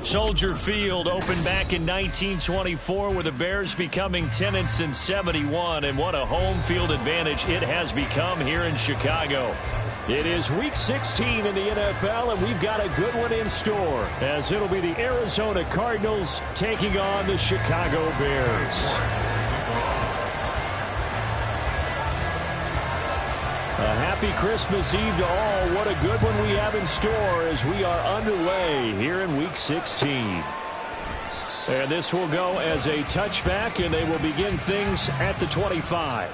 Soldier Field opened back in 1924 with the Bears becoming tenants in 71, and what a home field advantage it has become here in Chicago. It is Week 16 in the NFL, and we've got a good one in store, as it'll be the Arizona Cardinals taking on the Chicago Bears. A happy Christmas Eve to all. What a good one we have in store as we are underway here in Week 16. And this will go as a touchback, and they will begin things at the 25.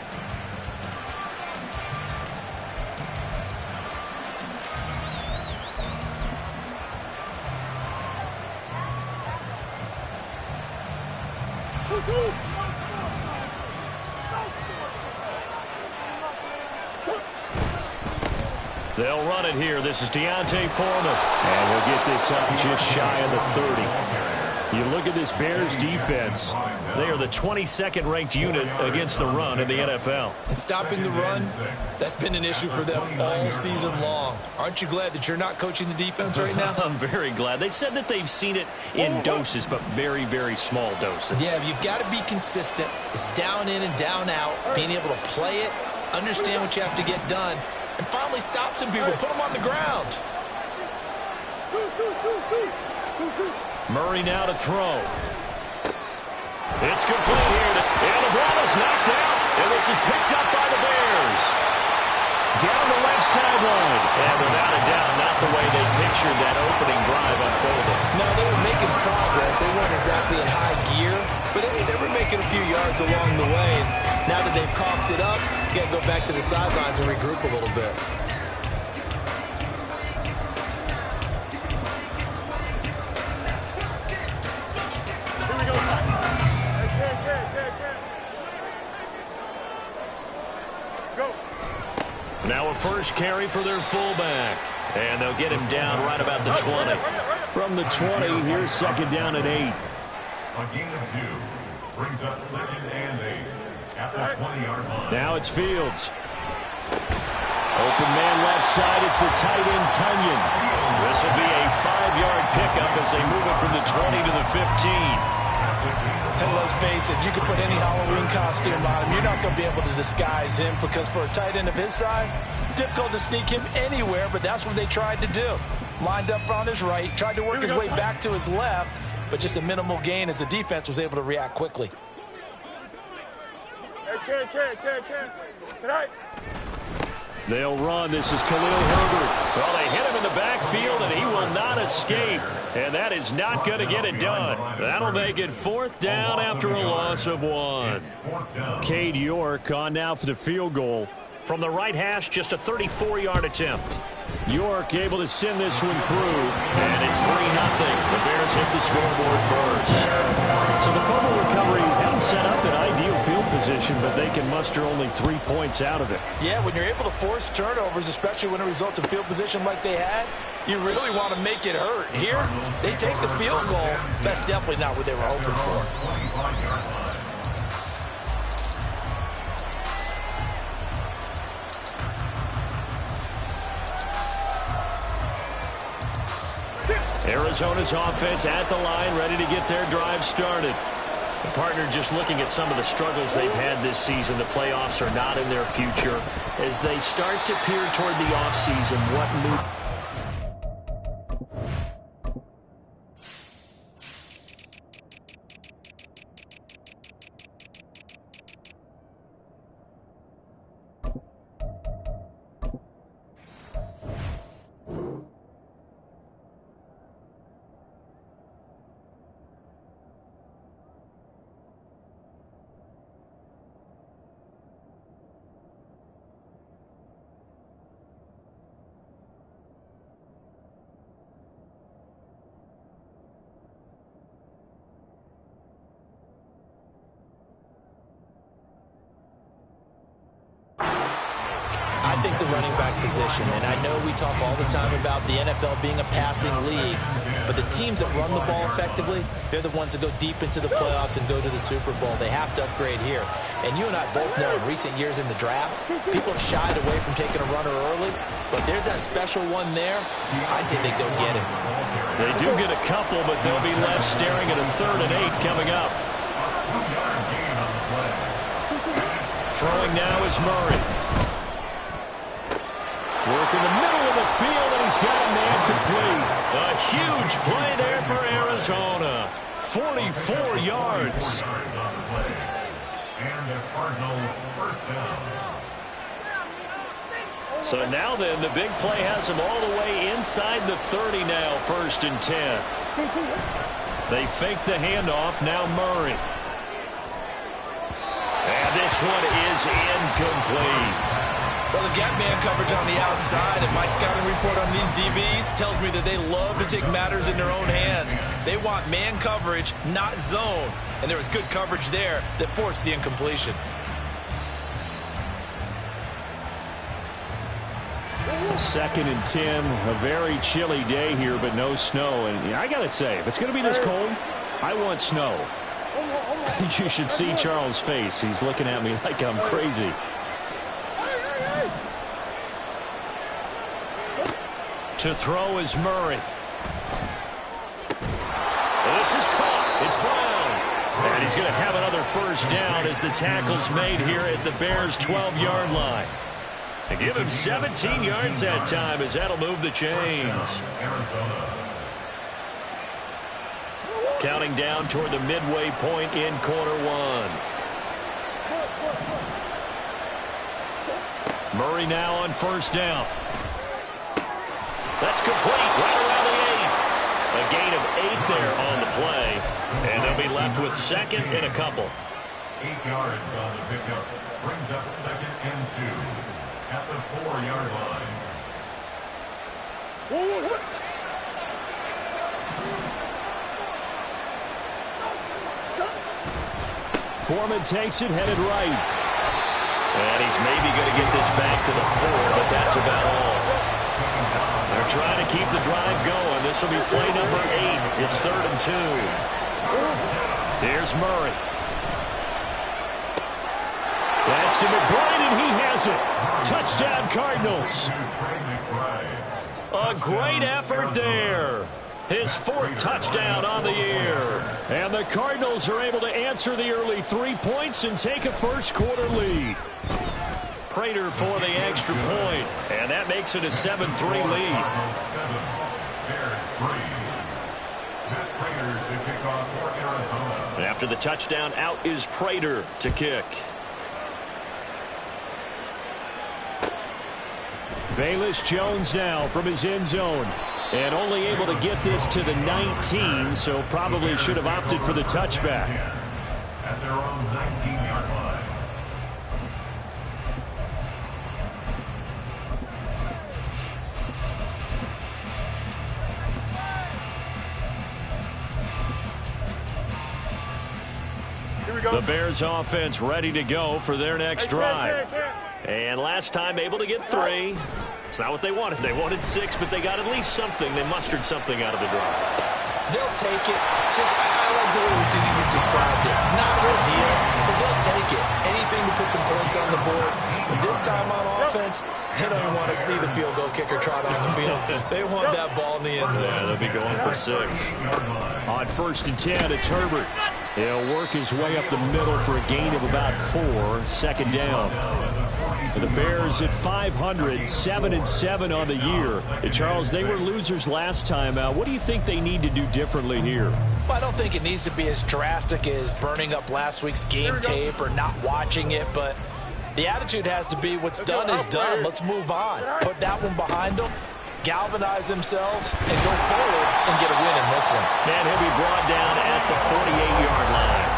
They'll run it here. This is D'Onta Foreman. And he'll get this up just shy of the 30. You look at this Bears defense. They are the 22nd ranked unit against the run in the NFL. And stopping the run, that's been an issue for them all season long. Aren't you glad that you're not coaching the defense right now? I'm very glad. They said that they've seen it in doses, but very, very small doses. Yeah, you've got to be consistent. It's down in and down out, being able to play it, understand what you have to get done, and finally stop some people, put them on the ground. Murray now to throw. It's complete here. And the ball is knocked out. And this is picked up by the Bears. Down the left sideline. And without a doubt, not the way they pictured that opening drive unfolding. No, they were making progress. They weren't exactly in high gear, but they were making a few yards along the way. And now that they've coughed it up, you got to go back to the sidelines and regroup a little bit. Now a first carry for their fullback. And they'll get him down right about the 20. From the 20, here's second down and 8. A gain of 2 brings up second and 8 at the 20-yard line. Now it's Fields. Open man left side. It's the tight end, Tunyon. This will be a 5-yard pickup as they move it from the 20 to the 15. And let's face it, you can put any Halloween costume on him. You're not going to be able to disguise him because for a tight end of his size, difficult to sneak him anywhere, but that's what they tried to do. Lined up on his right, tried to work his way back to his left, but just a minimal gain as the defense was able to react quickly. They'll run. This is Khalil Herbert. Well, they hit him in the backfield, and he will not escape. And that is not going to get it done. That'll make it 4th down after a loss of 1. Cade York on now for the field goal. From the right hash, just a 34-yard attempt. York able to send this one through. And it's 3-0. The Bears hit the scoreboard first. So the fumble recovery had them set up in ideal field position, but they can muster only 3 points out of it. Yeah, when you're able to force turnovers, especially when it results in field position like they had, you really want to make it hurt. Here, they take the field goal. That's definitely not what they were hoping for. Arizona's offense at the line, ready to get their drive started. The partner just looking at some of the struggles they've had this season. The playoffs are not in their future. As they start to peer toward the offseason, what move? I think the running back position, and I know we talk all the time about the NFL being a passing league, but the teams that run the ball effectively, they're the ones that go deep into the playoffs and go to the Super Bowl. They have to upgrade here. And you and I both know in recent years in the draft, people have shied away from taking a runner early, but there's that special one there. I say they go get him. They do get a couple, but they'll be left staring at a 3rd and 8 coming up. Throwing now is Murray. Work in the middle of the field, and he's got a man complete. A huge play there for Arizona. 44 yards. And the Cardinal first down. So now then, the big play has him all the way inside the 30 now, 1st and 10. They fake the handoff, now Murray. And this one is incomplete. Well, they've got man coverage on the outside, and my scouting report on these DBs tells me that they love to take matters in their own hands. They want man coverage, not zone. And there was good coverage there that forced the incompletion. Second and 10, a very chilly day here, but no snow. And I got to say, if it's going to be this cold, I want snow. You should see Charles' face. He's looking at me like I'm crazy. To throw is Murray. This is caught. It's Brown. And he's going to have another first down as the tackle's made here at the Bears' 12-yard line. They give him 17 yards that time as that'll move the chains. Counting down toward the midway point in quarter one. Murray now on first down. That's complete right around the 8. A gain of 8 there on the play. And they'll be left with 2nd and a couple. 8 yards on the pickup. Brings up 2nd and 2 at the 4-yard line. Foreman takes it, headed right. And he's maybe going to get this back to the 4, but that's about all. They're trying to keep the drive going. This will be play number 8. It's 3rd and 2. Here's Murray. That's to McBride, and he has it. Touchdown, Cardinals. A great effort there. His 4th touchdown on the year. And the Cardinals are able to answer the early 3 points and take a first-quarter lead. Prater for the extra point, and that makes it a 7-3 lead. After the touchdown, out is Prater to kick. Velus Jones now from his end zone. And only able to get this to the 19, so probably should have opted for the touchback. At their own 19-yard line. Here we go. The Bears offense ready to go for their next drive. And last time able to get 3. It's not what they wanted. They wanted 6, but they got at least something. They mustered something out of the drive. They'll take it. I like the way you've described it. Not ideal, but they'll take it. Anything to put some points on the board. But this time on offense, they don't even want to see the field goal kicker trot on the field. They want that ball in the end zone. Yeah, they'll be going for 6. On 1st and 10, it's Herbert. He'll work his way up the middle for a gain of about 4. 2nd down. The Bears at 500, 7-7 on the year. And Charles, they were losers last time out. What do you think they need to do differently here? Well, I don't think it needs to be as drastic as burning up last week's game tape or not watching it, but the attitude has to be what's done is done. Let's move on. Put that one behind them, galvanize themselves, and go forward and get a win in this one. And he'll be brought down at the 48-yard line.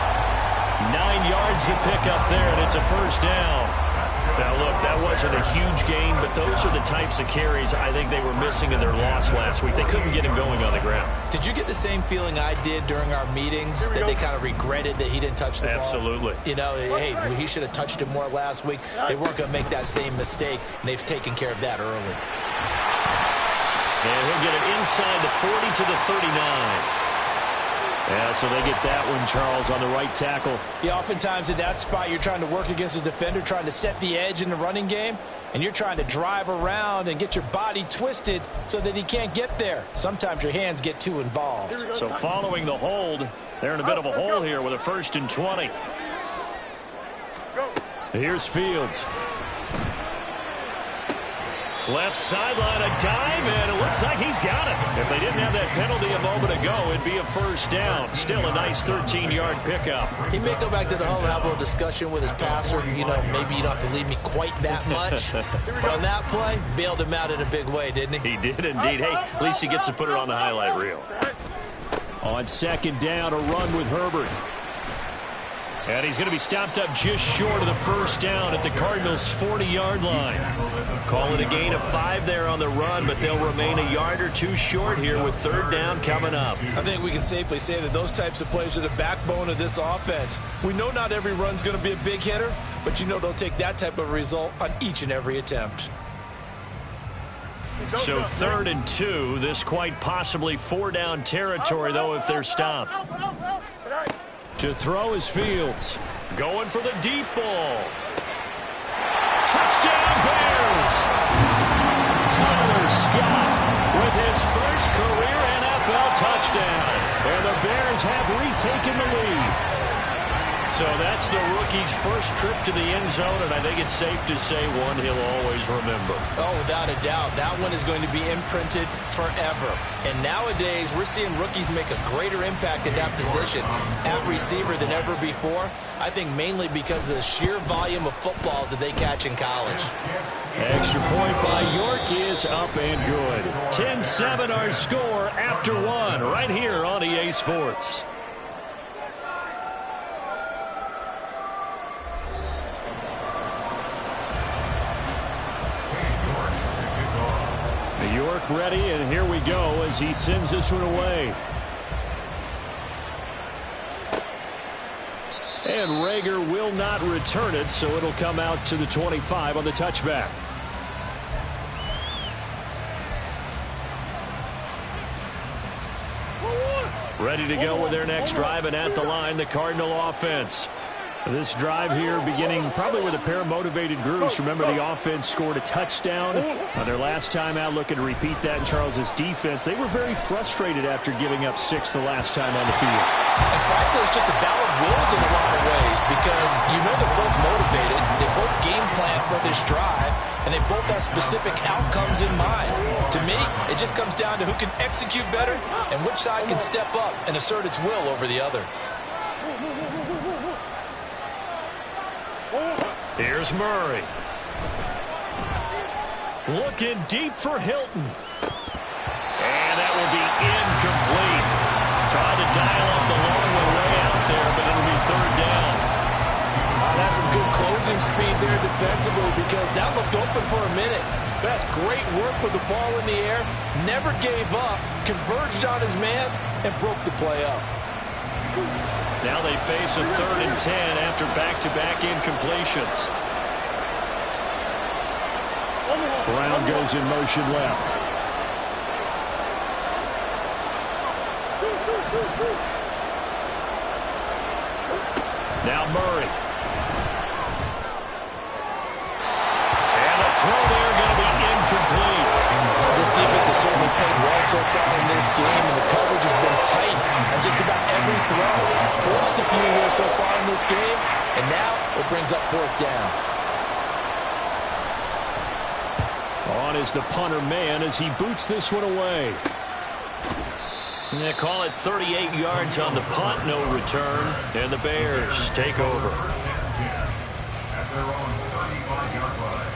9 yards to pick up there, and it's a first down. Now, look, that wasn't a huge gain, but those are the types of carries I think they were missing in their loss last week. They couldn't get him going on the ground. Did you get the same feeling I did during our meetings, that they kind of regretted that he didn't touch the ball? Absolutely. You know, hey, he should have touched it more last week. They weren't going to make that same mistake, and they've taken care of that early. And he'll get it inside the 40 to the 39. Yeah, so they get that one, Charles, on the right tackle. Yeah, oftentimes in that spot, you're trying to work against a defender, trying to set the edge in the running game, and you're trying to drive around and get your body twisted so that he can't get there. Sometimes your hands get too involved. So following the hold, they're in a bit of a hole here with a 1st and 20. Here's Fields. Left sideline, a dive, and it looks like he's got it. If they didn't have that penalty a moment ago, it'd be a 1st down. Still a nice 13-yard pickup. He may go back to the huddle and have a little discussion with his passer. You know, maybe you don't have to leave me quite that much. But on that play, bailed him out in a big way, didn't he? He did indeed. Hey, at least he gets to put it on the highlight reel. On 2nd down, a run with Herbert. And he's going to be stopped up just short of the 1st down at the Cardinals' 40-yard line. Call it a gain of 5 there on the run, but they'll remain a yard or 2 short here with 3rd down coming up. I think we can safely say that those types of plays are the backbone of this offense. We know not every run's going to be a big hitter, but you know they'll take that type of result on each and every attempt. So 3rd and 2, this quite possibly 4-down territory, though, if they're stopped. To throw is Fields. Going for the deep ball. Touchdown, Bears! Tyler Scott with his first career NFL touchdown. And the Bears have retaken the lead. So that's the rookie's first trip to the end zone, and I think it's safe to say one he'll always remember. Oh, without a doubt. That one is going to be imprinted forever. And nowadays, we're seeing rookies make a greater impact at that position at receiver than ever before. I think mainly because of the sheer volume of footballs that they catch in college. Extra point by York is up and good. 10-7 our score after 1 right here on EA Sports. York ready, and here we go as he sends this one away. And Rager will not return it, so it'll come out to the 25 on the touchback. Ready to go with their next drive, and at the line, the Cardinal offense. This drive here beginning probably with a pair of motivated groups. Remember, the offense scored a touchdown on their last time out, looking to repeat that in Charles's defense. They were very frustrated after giving up 6 the last time on the field. And frankly, it's just a battle of wills in a lot of ways, because you know they're both motivated, they both game plan for this drive, and they both have specific outcomes in mind. To me, it just comes down to who can execute better and which side can step up and assert its will over the other. Here's Murray. Looking deep for Hilton. And that will be incomplete. Tried to dial up the long one way out there, but it'll be 3rd down. That's some good closing speed there defensively, because that looked open for a minute. That's great work with the ball in the air. Never gave up, converged on his man, and broke the play up. Now they face a 3rd and 10 after back-to-back incompletions. Brown goes in motion left. Now Murray. And the throw there going to be incomplete. This defense has certainly played well so far in this game, and the coverage has been tight on just about every throw. Forced a few here so far in this game, and now it brings up 4th down. On is the punter man as he boots this one away. And they call it 38 yards on the punt, no return, and the Bears take over. At their own 35-yard line.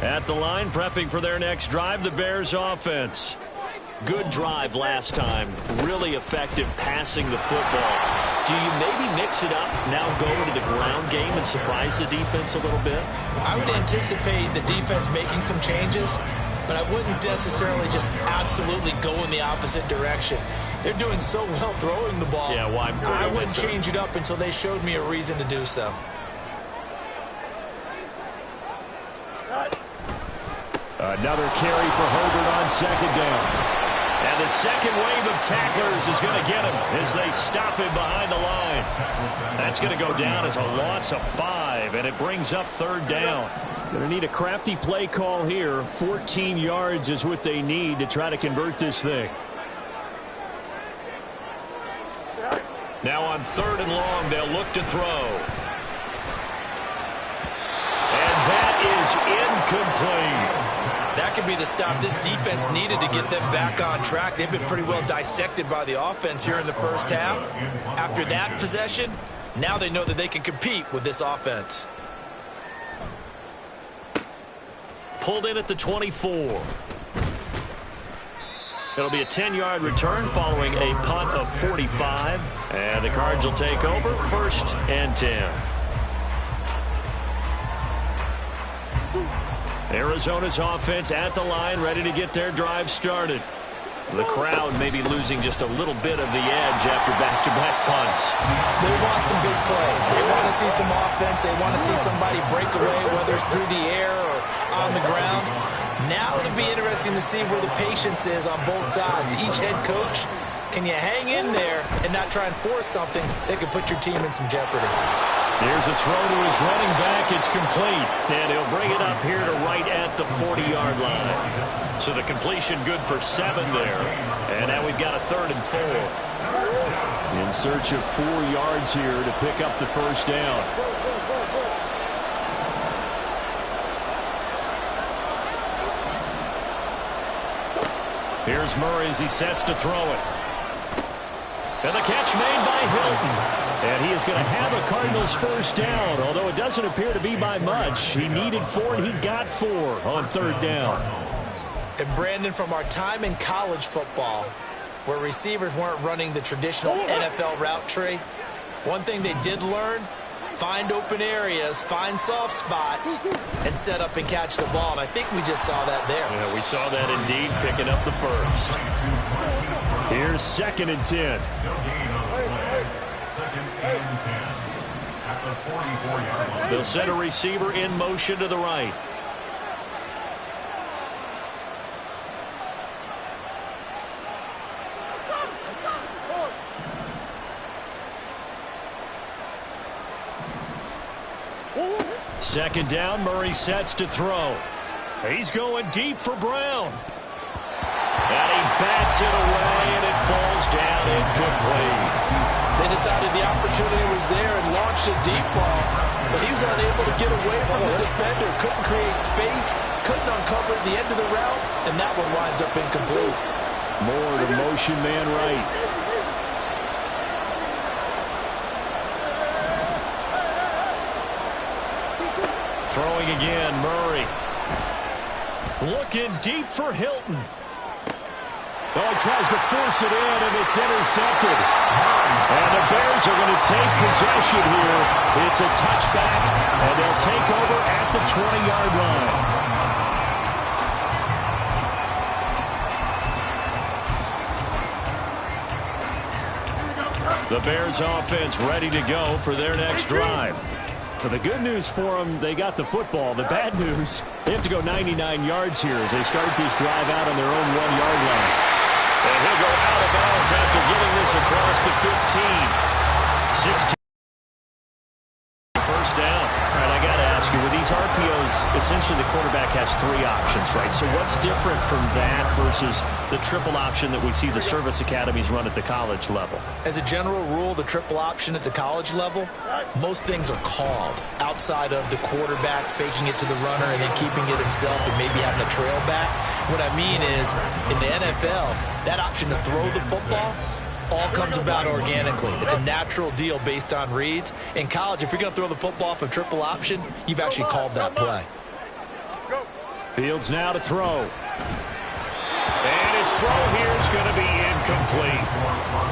At the line, prepping for their next drive, the Bears offense. Good drive last time. Really effective passing the football. Do you maybe mix it up, now go to the ground game and surprise the defense a little bit? I would anticipate the defense making some changes, but I wouldn't necessarily just absolutely go in the opposite direction. They're doing so well throwing the ball. Yeah, why? I wouldn't change it up until they showed me a reason to do so. Another carry for Herbert on second down. And the second wave of tacklers is going to get him as they stop him behind the line. That's going to go down as a loss of 5, and it brings up third down. Going to need a crafty play call here. 14 yards is what they need to try to convert this thing. Now on third and long, they'll look to throw. And that is incomplete. That could be the stop this defense needed to get them back on track. They've been pretty well dissected by the offense here in the first half. After that possession, now they know that they can compete with this offense. Pulled in at the 24. It'll be a 10-yard return following a punt of 45. And the Cards will take over, 1st and 10. Arizona's offense at the line, ready to get their drive started. The crowd may be losing just a little bit of the edge after back-to-back punts. They want some big plays. They want to see some offense. They want to see somebody break away, whether it's through the air or on the ground. Now it'll be interesting to see where the patience is on both sides. Each head coach, can you hang in there and not try and force something that could put your team in some jeopardy? Here's a throw to his running back. It's complete. And he'll bring it up here to right at the 40-yard line. So the completion good for 7 there. And now we've got a 3rd and 4. In search of 4 yards here to pick up the first down. Here's Murray as he sets to throw it. And the catch made by Hilton. And he is going to have a Cardinals first down, although it doesn't appear to be by much. He needed 4, and he got 4 on 3rd down. And Brandon, from our time in college football, where receivers weren't running the traditional NFL route tree, one thing they did learn, find open areas, find soft spots, and set up and catch the ball. And I think we just saw that there. Yeah, we saw that indeed, picking up the first. Here's 2nd and 10. At the 44-yard line. They'll set a receiver in motion to the right. Second down, Murray sets to throw. He's going deep for Brown. And he bats it away, and it falls down incomplete. They decided the opportunity was there and launched a deep ball, but he was unable to get away from the defender, couldn't create space, couldn't uncover the end of the route, and that one winds up incomplete. More to motion man right. Throwing again, Murray. Looking deep for Hilton. Oh, he tries to force it in, and it's intercepted. And the Bears are going to take possession here. It's a touchback, and they'll take over at the 20-yard line. The Bears offense ready to go for their next drive. But the good news for them, they got the football. The bad news, they have to go 99 yards here as they start this drive out on their own 1-yard line. And he'll go out of bounds after getting this across the 15. 16. First down. All right, I got to ask you, with these RPOs, essentially the quarterback has 3 options, right? So what's different from that versus the triple option that we see the service academies run at the college level? As a general rule, the triple option at the college level, most things are called outside of the quarterback faking it to the runner and then keeping it himself and maybe having a trail back. What I mean is, in the NFL, that option to throw the football all comes about organically. It's a natural deal based on reads. In college, if you're going to throw the football off a triple option, you've actually called that play. Fields now to throw. And his throw here is going to be incomplete.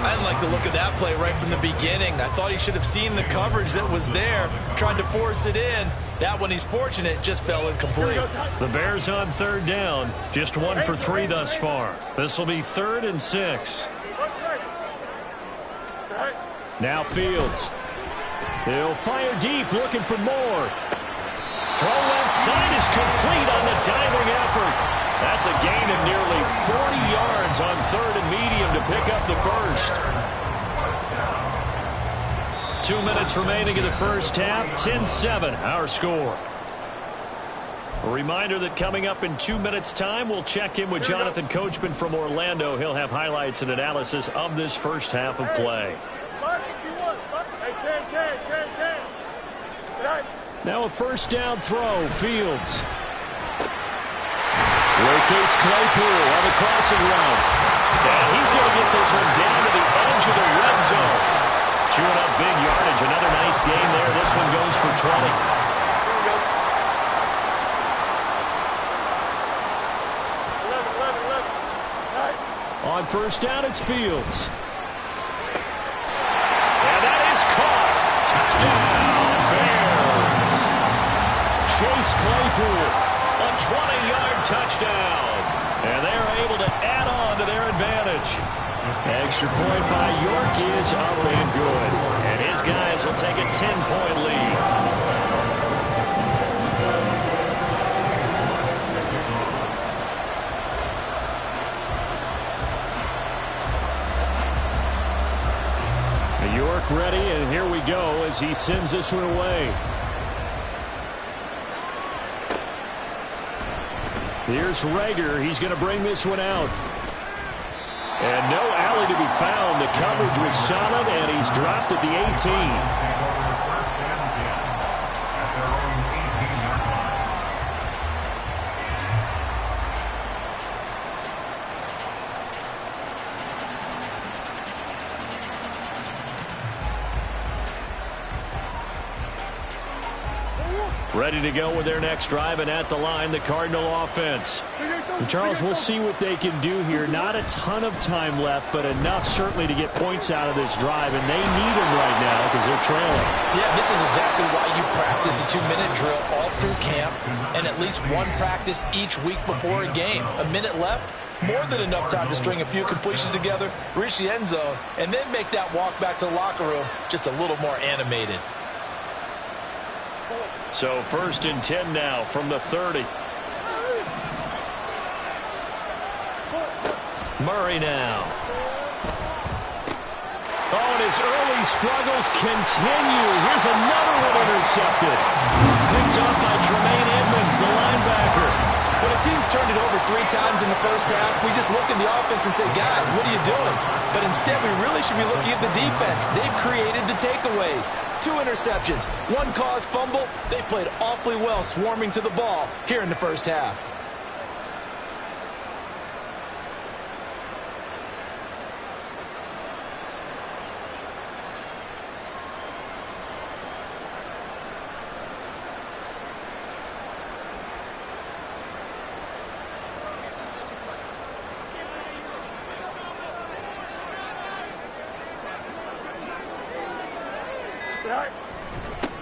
I didn't like the look of that play right from the beginning. I thought he should have seen the coverage that was there, tried to force it in. That one, he's fortunate, just fell incomplete. The Bears on 3rd down, just 1 for 3 thus far. This will be 3rd and 6. Now Fields. He'll fire deep, looking for more. Throw left side is complete on the diving effort. That's a gain of nearly 40 yards on 3rd and medium to pick up the first. 2 minutes remaining in the first half, 10-7 our score. A reminder that coming up in 2 minutes' time, we'll check in with Jonathan Coachman from Orlando. He'll have highlights and analysis of this first half of play. Now a first down throw, Fields. Rotates Claypool on the crossing route. And he's going to get this one down to the edge of the red zone. Chewing up big yardage. Another nice gain there. This one goes for 20. On first down, it's Fields. And that is caught. Touchdown, Bears. Chase Claypool, a 20-yard touchdown. And they're able to add on to their advantage. Extra point by York is up and good. And his guys will take a 10-point lead. York ready, and here we go as he sends this one away. Here's Rager. He's going to bring this one out. And no alley to be found. The coverage was solid, and he's dropped at the 18. Ready to go with their next drive, and at the line, the Cardinal offense. And Charles, we'll see what they can do here. Not a ton of time left, but enough certainly to get points out of this drive, and they need them right now because they're trailing. Yeah, this is exactly why you practice a 2-minute drill all through camp and at least one practice each week before a game. A minute left, more than enough time to string a few completions together, reach the end zone, and then make that walk back to the locker room just a little more animated. So 1st and 10 now from the 30. Murray now. Oh, and his early struggles continue. Here's another one intercepted. Picked up by Tremaine Edmonds, the linebacker. When a team's turned it over 3 times in the first half, we just look at the offense and say, guys, what are you doing? But instead, we really should be looking at the defense. They've created the takeaways. 2 interceptions, 1 caused fumble. They played awfully well swarming to the ball here in the first half.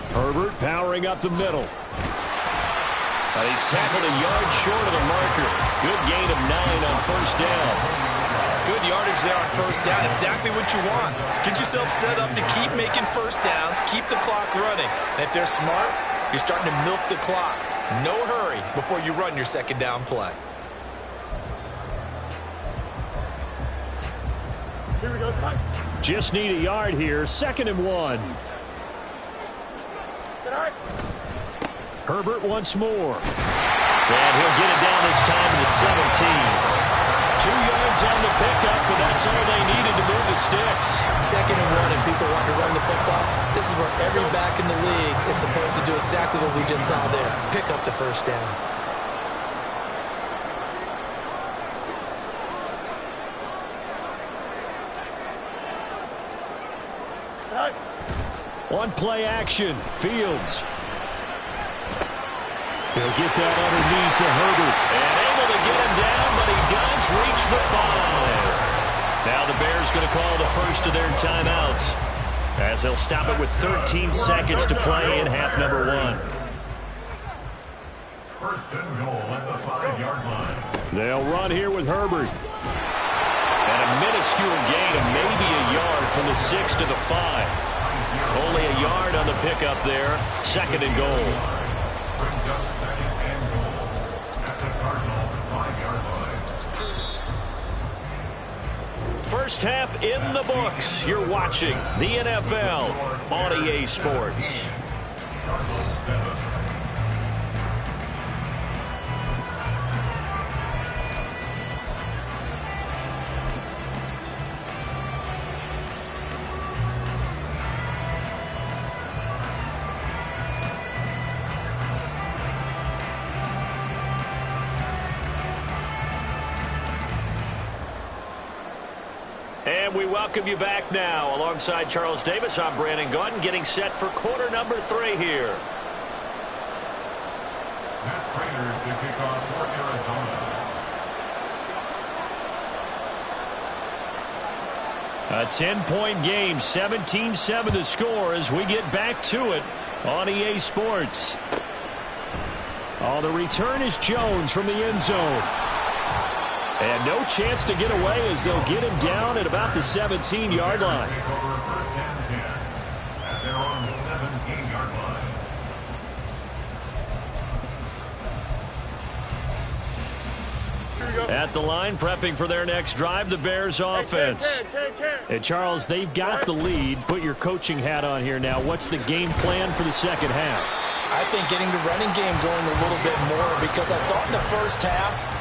Herbert powering up the middle. He's tackled a yard short of the marker. Good gain of 9 on first down. Good yardage there on first down. Exactly what you want. Get yourself set up to keep making first downs, keep the clock running. And if they're smart, you're starting to milk the clock. No hurry before you run your second down play. Here we go. Just need a yard here. 2nd and 1. Herbert once more. And he'll get it down this time to the 17. 2 yards on the pickup, but that's all they needed to move the sticks. 2nd and 1, and people want to run the football. This is where every back in the league is supposed to do exactly what we just saw there. Pick up the first down. On play action, Fields. He'll get that underneath to Herbert. And able to get him down, but he does reached the 5. Now the Bears going to call the first of their timeouts, as they'll stop it with 13 seconds to play in half number 1. First and goal at the 5-yard line. They'll run here with Herbert. And a minuscule gain of maybe a yard from the 6 to the 5. Only a yard on the pickup there. Second and goal. Brings up second and goal at the Cardinals' 5-yard line. First half in the books. You're watching the NFL on EA Sports. Cardinals 7. And we welcome you back now. Alongside Charles Davis, I'm Brandon Gaudin, getting set for quarter number 3 here. Matt Prater to kick off for Arizona. A 10-point game, 17-7 the score as we get back to it on EA Sports. Oh, the return is Jones from the end zone. And no chance to get away as they'll get him down at about the 17-yard line. Take over first and 10 at their own 17-yard line. At the line, prepping for their next drive, the Bears offense. And Charles, they've got the lead. Put your coaching hat on here now. What's the game plan for the second half? I think getting the running game going a little bit more, because I thought in the first half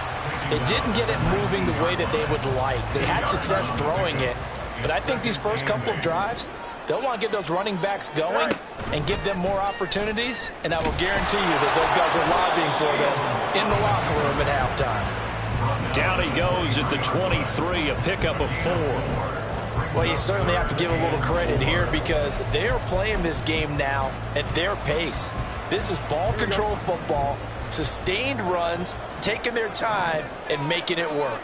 they didn't get it moving the way that they would like. They had success throwing it, but I think these first couple of drives, they'll want to get those running backs going and give them more opportunities, and I will guarantee you that those guys are lobbying for them in the locker room at halftime. Down he goes at the 23, a pickup of 4. Well, you certainly have to give a little credit here because they're playing this game now at their pace. This is ball control football, sustained runs, taking their time and making it work.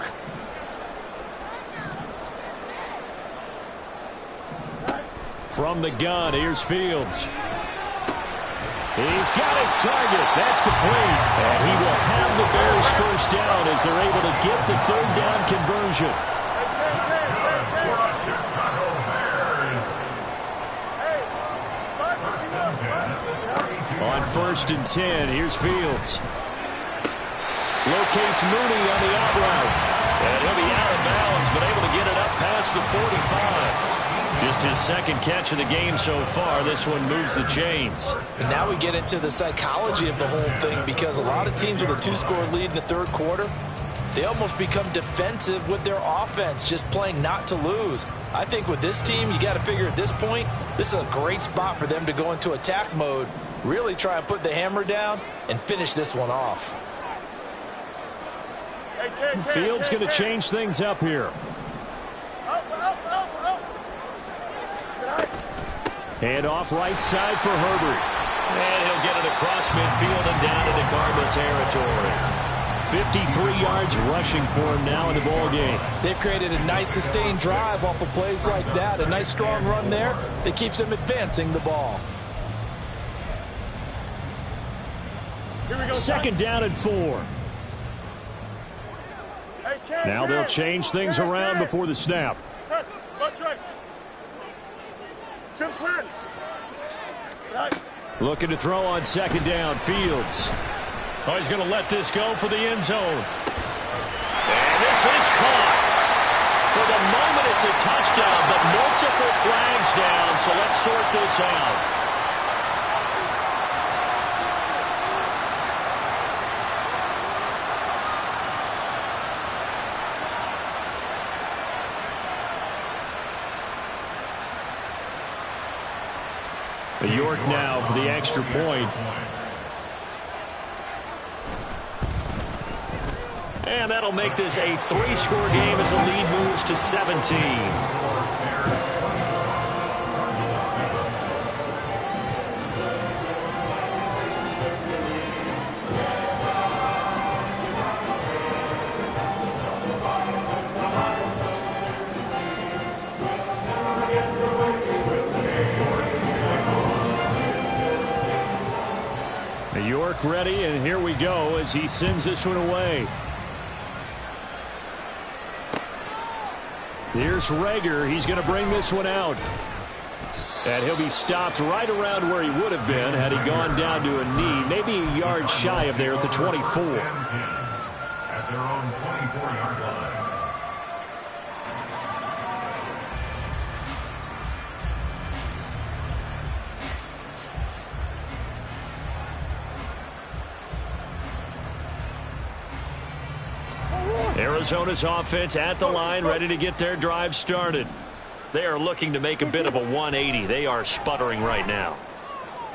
From the gun, here's Fields. He's got his target. That's complete. And he will have the Bears first down as they're able to get the third down conversion. On first and 10, here's Fields. Locates Mooney on the out route. And he'll be out of bounds, but able to get it up past the 45. Just his second catch of the game so far. This one moves the chains. And now we get into the psychology of the whole thing, because a lot of teams with a 2-score lead in the third quarter, they almost become defensive with their offense, just playing not to lose. I think with this team, you got to figure at this point, this is a great spot for them to go into attack mode, really try and put the hammer down and finish this one off. Fields going to change things up here. And off right side for Herbert. And he'll get it across midfield and down into Cardinal territory. 53 yards rushing for him now in the ball game. They've created a nice sustained drive off of plays like that. A nice strong run there that keeps them advancing the ball. Second down and 4. Now they'll change things around before the snap. Looking to throw on second down. Fields. Oh, he's going to let this go for the end zone. And this is caught. For the moment, it's a touchdown, but multiple flags down, so let's sort this out. York now for the extra point. And that'll make this a 3-score game as the lead moves to 17. York ready, and here we go as he sends this one away. Here's Reagor. He's going to bring this one out. And he'll be stopped right around where he would have been had he gone down to a knee, maybe a yard shy of there at the 24. At their own 24-yard line. Arizona's offense at the line, ready to get their drive started. They are looking to make a bit of a 180. They are sputtering right now.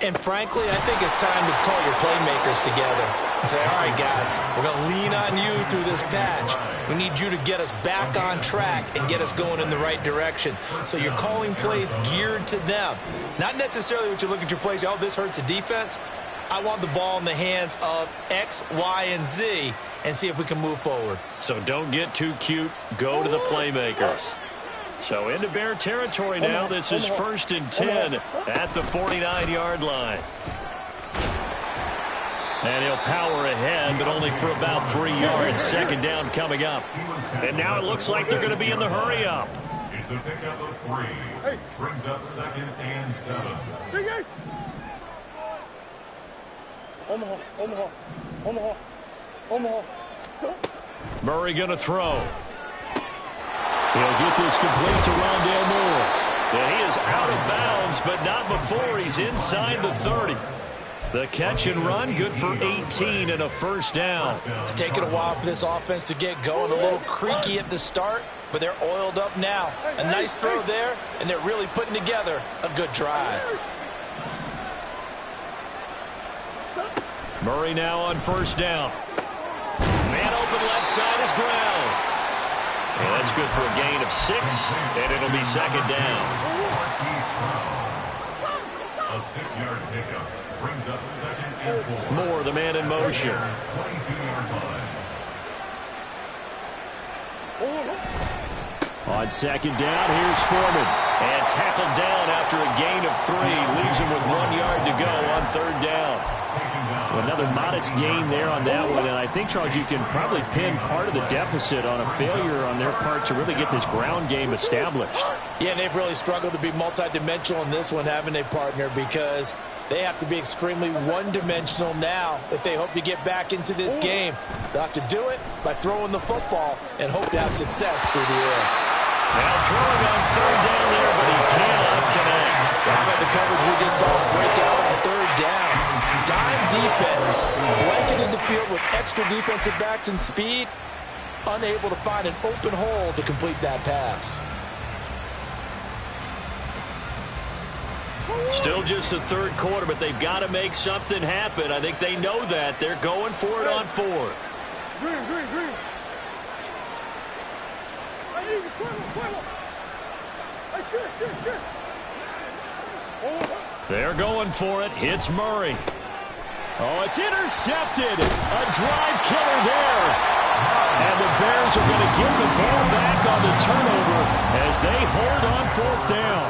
And frankly, I think it's time to call your playmakers together and say, all right, guys, we're going to lean on you through this patch. We need you to get us back on track and get us going in the right direction. So you're calling plays geared to them. Not necessarily what you look at your plays, oh, this hurts the defense. I want the ball in the hands of X, Y, and Z and see if we can move forward. So don't get too cute. Go to the playmakers. So into Bear territory now. This is 1st and 10 at the 49-yard line. And he'll power ahead, but only for about 3 yards. 2nd down coming up. And now it looks like they're going to be in the hurry up. It's a pickup of 3. Brings up 2nd and 7. Murray going to throw. He'll get this complete to Rondale Moore. And he is out of bounds, but not before he's inside the 30. The catch and run, good for 18 and a 1st down. It's taken a while for this offense to get going. A little creaky at the start, but they're oiled up now. A nice throw there, and they're really putting together a good drive. Murray now on 1st down. Man open left side is Brown. And that's good for a gain of 6, and it'll be 2nd down. A 6-yard pickup brings up 2nd and 4. Moore, the man in motion. 22-yard line. On 2nd down, here's Foreman. And tackled down after a gain of 3. Leaves him with 1 yard to go on 3rd down. Another modest gain there on that one, and I think, Charles, you can probably pin part of the deficit on a failure on their part to really get this ground game established. Yeah, and they've really struggled to be multidimensional in this one, haven't they, partner, because they have to be extremely one-dimensional now if they hope to get back into this game. They'll have to do it by throwing the football and hope to have success through the air. Now throwing on 3rd down there, but he cannot connect. How about the coverage we just saw break out on 3rd down? Dime defense, blanketed the field with extra defensive backs and speed, unable to find an open hole to complete that pass. Still just the 3rd quarter, but they've got to make something happen. I think they know that. They're going for it on 4th. Green. I need you, Cuervo. Shit. They're going for it. Hits Murray. Oh, it's intercepted. A drive killer there. And the Bears are going to give the ball back on the turnover as they hold on 4th down.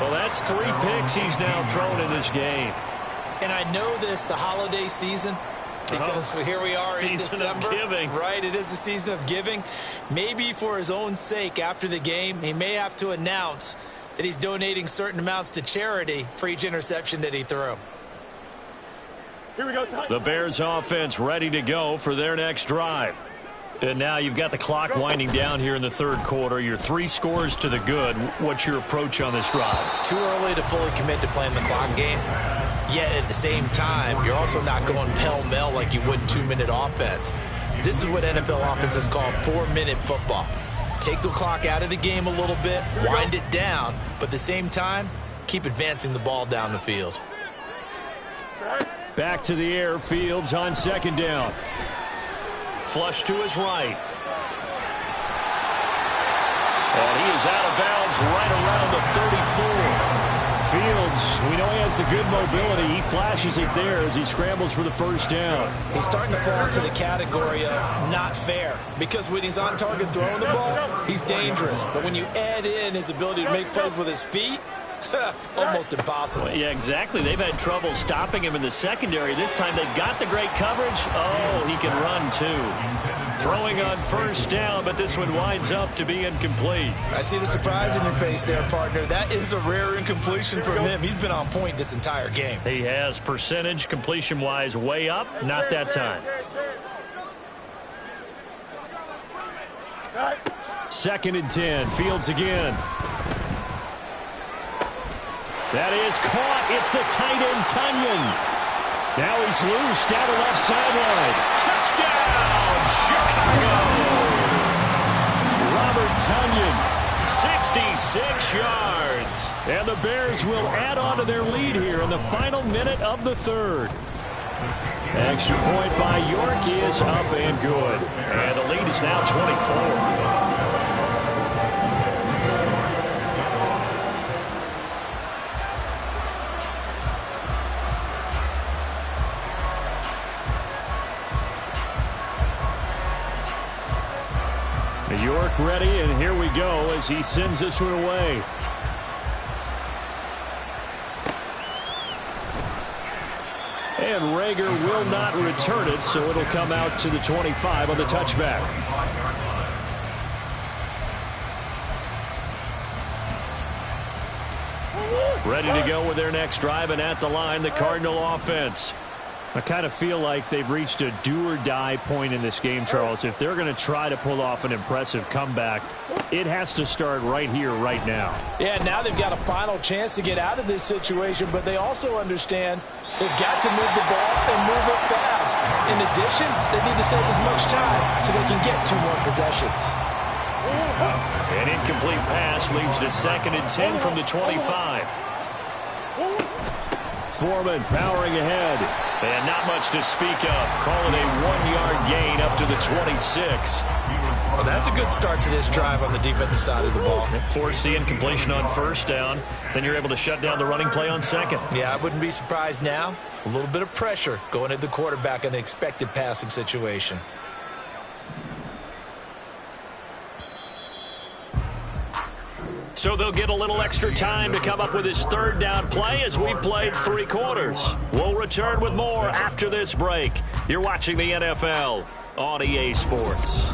Well, that's 3 picks he's now thrown in this game. And I know this, the holiday season, because here we are in December. Season of giving. Right, it is the season of giving. Maybe for his own sake after the game, he may have to announce that he's donating certain amounts to charity for each interception that he threw. Here we go. The Bears offense ready to go for their next drive. And now you've got the clock winding down here in the 3rd quarter. You're 3 scores to the good. What's your approach on this drive? Too early to fully commit to playing the clock game. Yet at the same time, you're also not going pell-mell like you would in 2-minute offense. This is what NFL offenses call 4-minute football. Take the clock out of the game a little bit, wind it down, but at the same time, keep advancing the ball down the field. Back to the air. Fields on 2nd down. Flush to his right. And he is out of bounds right around the 34. Fields, we know he has the good mobility. He flashes it there as he scrambles for the 1st down. He's starting to fall into the category of not fair, because when he's on target throwing the ball, he's dangerous. But when you add in his ability to make plays with his feet, Almost impossible. Yeah, exactly. They've had trouble stopping him in the secondary. This time they've got the great coverage. Oh, he can run too. Throwing on first down, but this one winds up to be incomplete. I see the surprise in your face there, partner. That is a rare incompletion from him. He's been on point this entire game. He has percentage completion-wise way up. Not that time. Second and 10. Fields again. That is caught. It's the tight end, Tonyan. Now he's loose down the left sideline. Touchdown, Chicago! Robert Tonyan, 66 yards. And the Bears will add on to their lead here in the final minute of the third. Extra point by York is up and good. And the lead is now 24. York ready, and here we go as he sends this one away. And Rager will not return it, so it'll come out to the 25 on the touchback. Ready to go with their next drive, and at the line, the Cardinal offense. I kind of feel like they've reached a do-or-die point in this game, Charles. If they're going to try to pull off an impressive comeback, it has to start right here, right now. Yeah, now they've got a final chance to get out of this situation, but they also understand they've got to move the ball and move it fast. In addition, they need to save as much time so they can get 2 more possessions. An incomplete pass leads to 2nd and 10 from the 25. Foreman powering ahead. And not much to speak of. Call it a 1-yard gain up to the 26. Well, that's a good start to this drive on the defensive side of the ball. Force the incompletion on first down. Then you're able to shut down the running play on second. Yeah, I wouldn't be surprised now. A little bit of pressure going at the quarterback in an expected passing situation. So they'll get a little extra time to come up with his 3rd down play as we've played 3 quarters. We'll return with more after this break. You're watching the NFL on EA Sports.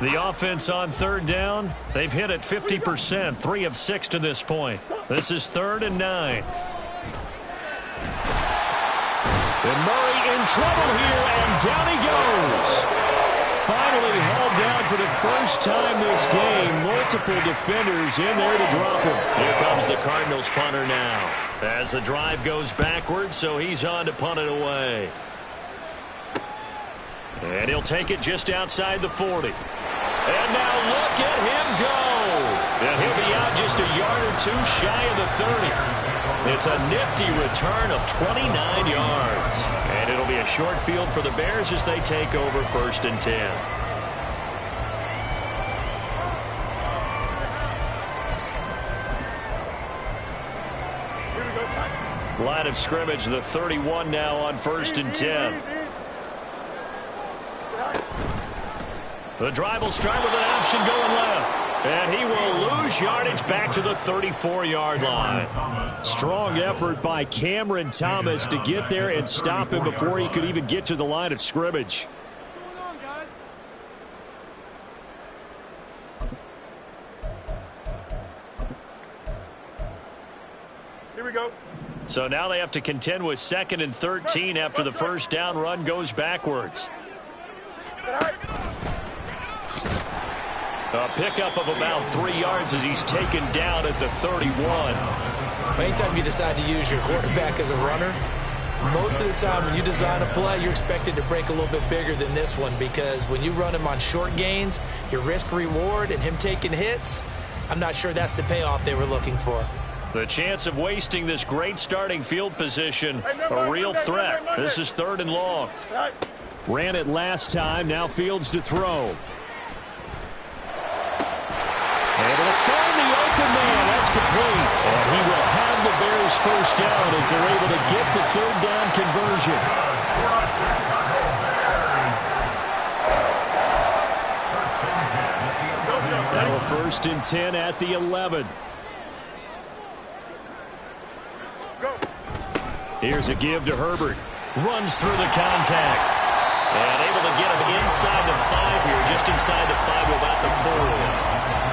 The offense on 3rd down, they've hit it 50%, 3 of 6 to this point. This is 3rd and 9. And Murray in trouble here, and down he goes. Finally hauled down for the first time this game. Multiple defenders in there to drop him. Here comes the Cardinals punter now. As the drive goes backwards, so he's on to punt it away. And he'll take it just outside the 40. And now look at him go. And he'll be out just a yard or 2 shy of the 30. It's a nifty return of 29 yards. And it'll be a short field for the Bears as they take over 1st and 10. Line of scrimmage, the 31 now on 1st and 10. The drive will start with an option going left. And he will lose yardage back to the 34-yard line. Strong effort by Cameron Thomas to get there and stop him before he could even get to the line of scrimmage. What's going on, guys? Here we go. So now they have to contend with 2nd and 13 after the first down run goes backwards. A pickup of about 3 yards as he's taken down at the 31. Anytime you decide to use your quarterback as a runner, most of the time when you design a play, you're expected to break a little bit bigger than this one, because when you run him on short gains, your risk-reward and him taking hits, I'm not sure that's the payoff they were looking for. The chance of wasting this great starting field position, a real threat. This is 3rd and long. Ran it last time, now Fields to throw. Able to find the open man. That's complete. And he will have the Bears first down as they're able to get the third down conversion. Now a 1st and 10 at the 11. Here's a give to Herbert. Runs through the contact. And able to get him inside the 5 here, just inside the 5 to about the 4.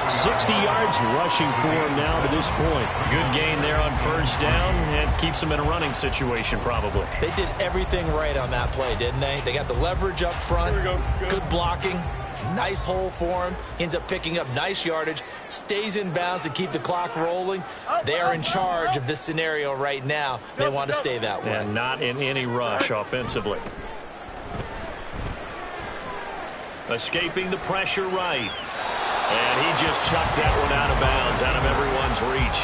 60 yards rushing for him now to this point. Good gain there on first down and keeps him in a running situation probably. They did everything right on that play, didn't they? They got the leverage up front, good blocking, nice hole for him. He ends up picking up nice yardage, stays in bounds to keep the clock rolling. They are in charge of this scenario right now. They want to stay that way. And not in any rush offensively. Escaping the pressure right. And he just chucked that one out of bounds, out of everyone's reach.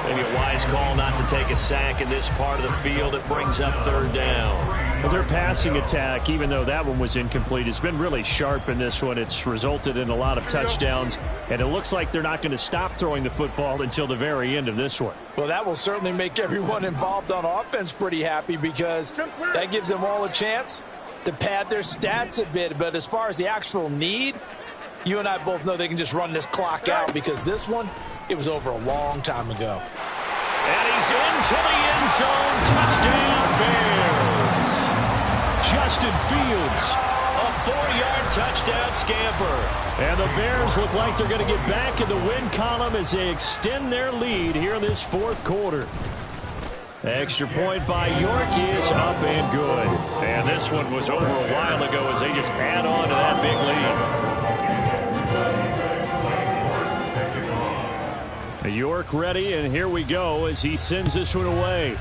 Maybe a wise call not to take a sack in this part of the field. It brings up third down. Well, their passing attack, even though that one was incomplete, has been really sharp in this one. It's resulted in a lot of touchdowns, and it looks like they're not going to stop throwing the football until the very end of this one. Well, that will certainly make everyone involved on offense pretty happy because that gives them all a chance to pad their stats a bit. But as far as the actual need, you and I both know they can just run this clock out because this one, it was over a long time ago. And he's into the end zone. Touchdown, Bears. Justin Fields, a 4-yard touchdown scamper. And the Bears look like they're going to get back in the win column as they extend their lead here in this 4th quarter. Extra point by York is up and good. And this one was over a while ago as they just add on to that big lead. York ready, and here we go as he sends this one away.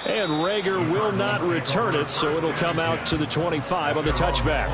And Rager will not return it, so it'll come out to the 25 on the touchback.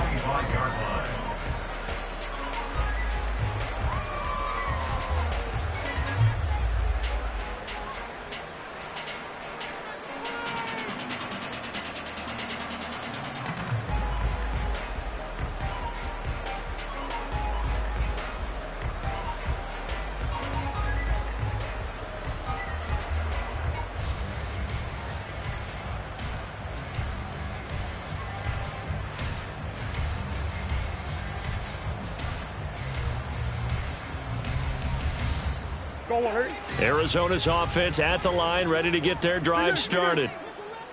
Arizona's offense at the line, ready to get their drive started.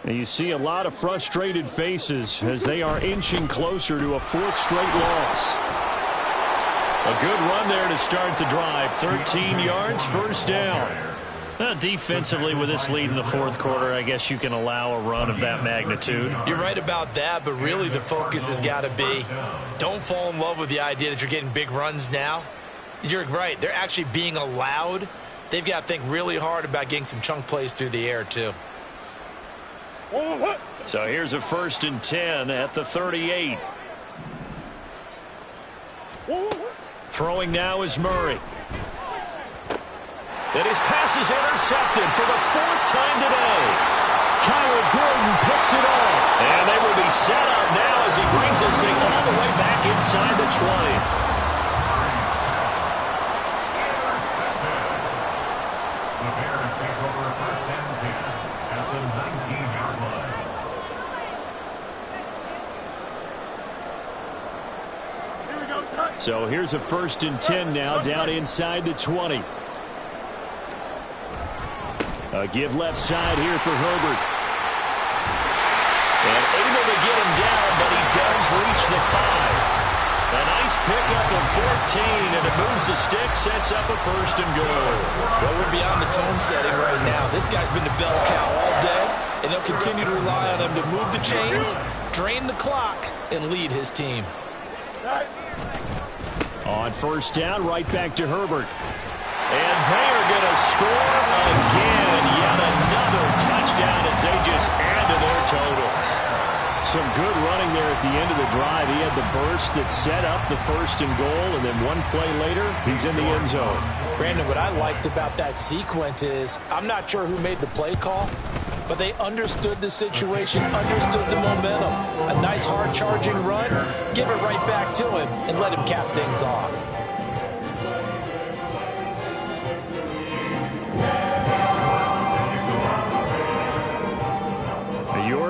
And you see a lot of frustrated faces as they are inching closer to a 4th straight loss. A good run there to start the drive. 13 yards, first down. Defensively, with this lead in the 4th quarter, I guess you can allow a run of that magnitude. You're right about that, but really the focus has got to be don't fall in love with the idea that you're getting big runs now. You're right. They're actually being allowed. They've got to think really hard about getting some chunk plays through the air, too. So here's a 1st and 10 at the 38. Throwing now is Murray. And his pass is intercepted for the 4th time today. Kyler Gordon picks it off. And they will be set up now as he brings this thing all the way back inside the 20. So here's a 1st and 10 now down inside the 20. A give left side here for Herbert. And able to get him down, but he does reach the 5. A nice pickup of 14, and it moves the stick, sets up a 1st and goal. Well, we're beyond the tone setting right now. This guy's been the bell cow all day, and they'll continue to rely on him to move the chains, drain the clock, and lead his team. On 1st down, right back to Herbert. And they are going to score again. Yet another touchdown as they just add to their totals. Some good running there at the end of the drive. He had the burst that set up the 1st and goal, and then one play later, he's in the end zone. Brandon, what I liked about that sequence is I'm not sure who made the play call, but they understood the situation, understood the momentum. A nice hard-charging run, give it right back to him, and let him cap things off.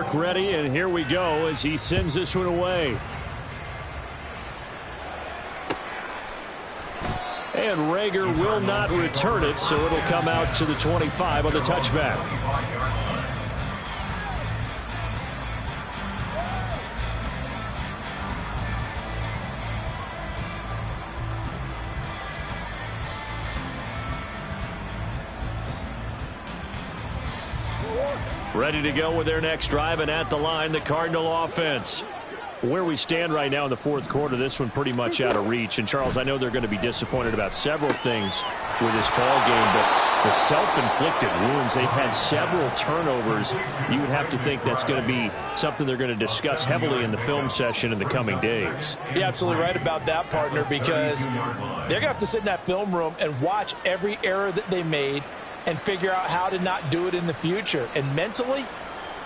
mark ready, and here we go as he sends this one away. And Rager will not return it, so it'll come out to the 25 on the touchback. Ready to go with their next drive, and at the line, the Cardinal offense. Where we stand right now in the fourth quarter, this one pretty much out of reach. And, Charles, I know they're going to be disappointed about several things with this ball game, but the self-inflicted wounds, they've had several turnovers. You would have to think that's going to be something they're going to discuss heavily in the film session in the coming days. You're absolutely right about that, partner, because they're going to have to sit in that film room and watch every error that they made and figure out how to not do it in the future. And mentally,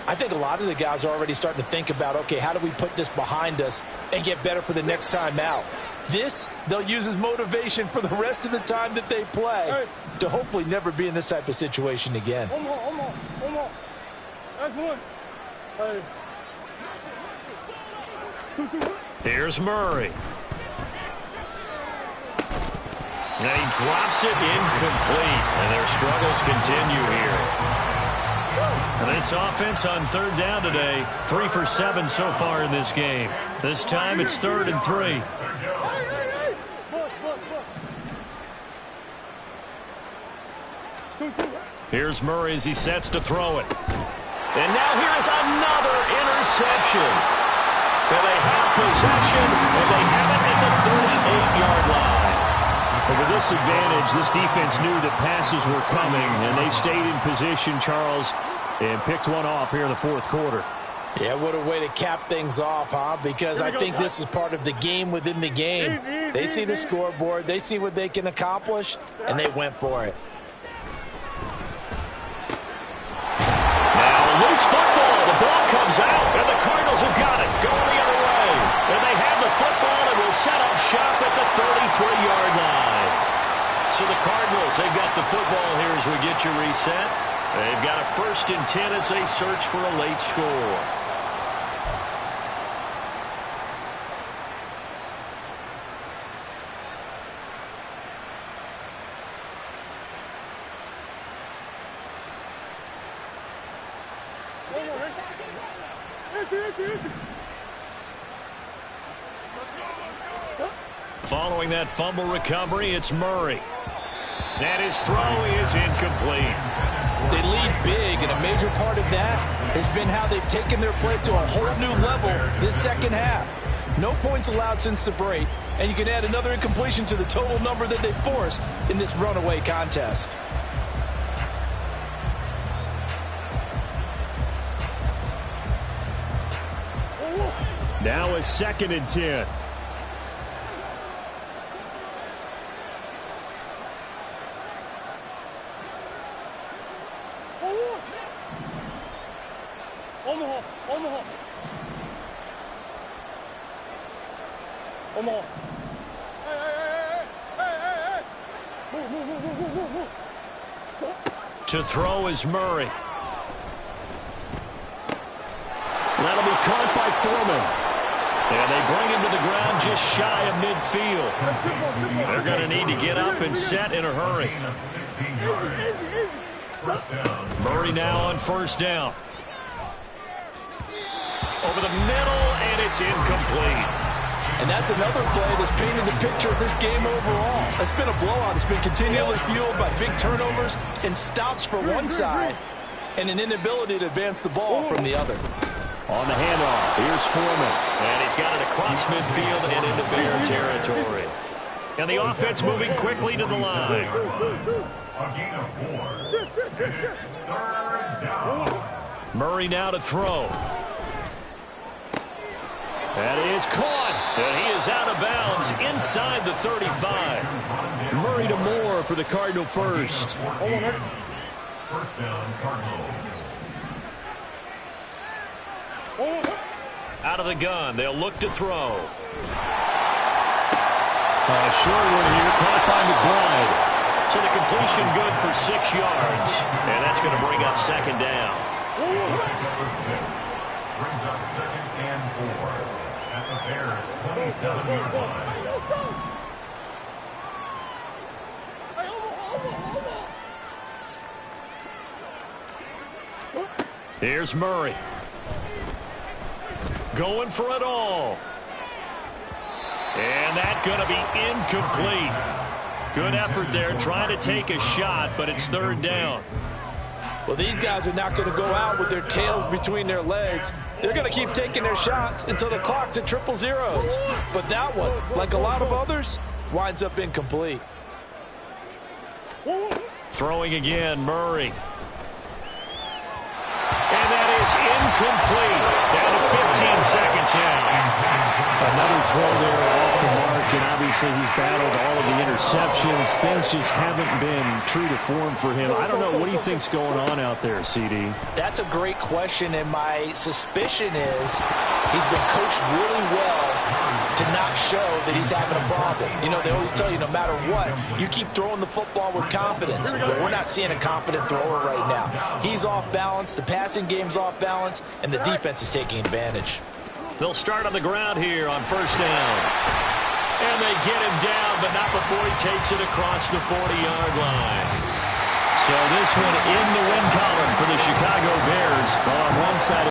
I think a lot of the guys are already starting to think about, okay, how do we put this behind us and get better for the next time out? This, they'll use as motivation for the rest of the time that they play to hopefully never be in this type of situation again. One more. That's one. Hey. Two. Here's Murray. And he drops it incomplete, and their struggles continue here. And this offense on third down today, 3 for 7 so far in this game. This time it's 3rd and 3. Here's Murray as he sets to throw it. And now here's another interception. And they have possession, and they have it at the 38-yard line. And with this advantage, this defense knew that passes were coming, and they stayed in position, Charles, and picked one off here in the fourth quarter. Yeah, what a way to cap things off, huh? Because I think this is part of the game within the game. They see the scoreboard, they see what they can accomplish, and they went for it. Now, loose football. The ball comes out, and the Cardinals have got it. Going the other way. And they have the football and will set up shop at the 33-yard line. So the Cardinals, they've got the football here as we get you reset. They've got a 1st and 10 as they search for a late score. Following that fumble recovery, it's Murray. And his throw is incomplete. They lead big, and a major part of that has been how they've taken their play to a whole new level this second half. No points allowed since the break, and you can add another incompletion to the total number that they forced in this runaway contest. Now a 2nd and 10. Omaha. Hey. Move. To throw is Murray. That'll be caught by Foreman. And they bring him to the ground just shy of midfield. They're going to need to get up and set in a hurry. Murray now on 1st down. Over the middle, and it's incomplete. And that's another play that's painted the picture of this game overall. It's been a blowout. It's been continually fueled by big turnovers and stops for one side and an inability to advance the ball from the other. On the handoff, here's Foreman. And he's got it across midfield and into Bear territory. And the offense moving quickly to the line. A gain of 4. And it's 3rd down. Murray now to throw. That is caught, and he is out of bounds inside the 35. Murray to Moore for the Cardinal first. 1st down, Cardinals. Out of the gun, they'll look to throw. Short one here, caught by McBride. So the completion good for 6 yards, and that's going to bring up 2nd down. Number 6. brings up 2nd and 4 at the Bears' 27-yard line. Here's Murray. Going for it all. And that's going to be incomplete. Good effort there trying to take a shot, but it's 3rd down. Well, these guys are not going to go out with their tails between their legs. They're going to keep taking their shots until the clock's at 000. But that one, like a lot of others, winds up incomplete. Throwing again, Murray. And that is incomplete. Down to 15 seconds now. Another throw there off the mark, and obviously he's battled all of the interceptions. Things just haven't been true to form for him. I don't know. What do you think's going on out there, CD? That's a great question, and my suspicion is he's been coached really well to not show that he's having a problem. You know, they always tell you no matter what, you keep throwing the football with confidence. But we're not seeing a confident thrower right now. He's off balance, the passing game's off balance, and the defense is taking advantage. They'll start on the ground here on 1st down. And they get him down, but not before he takes it across the 40-yard line. So this one in the win column for the Chicago Bears on one side.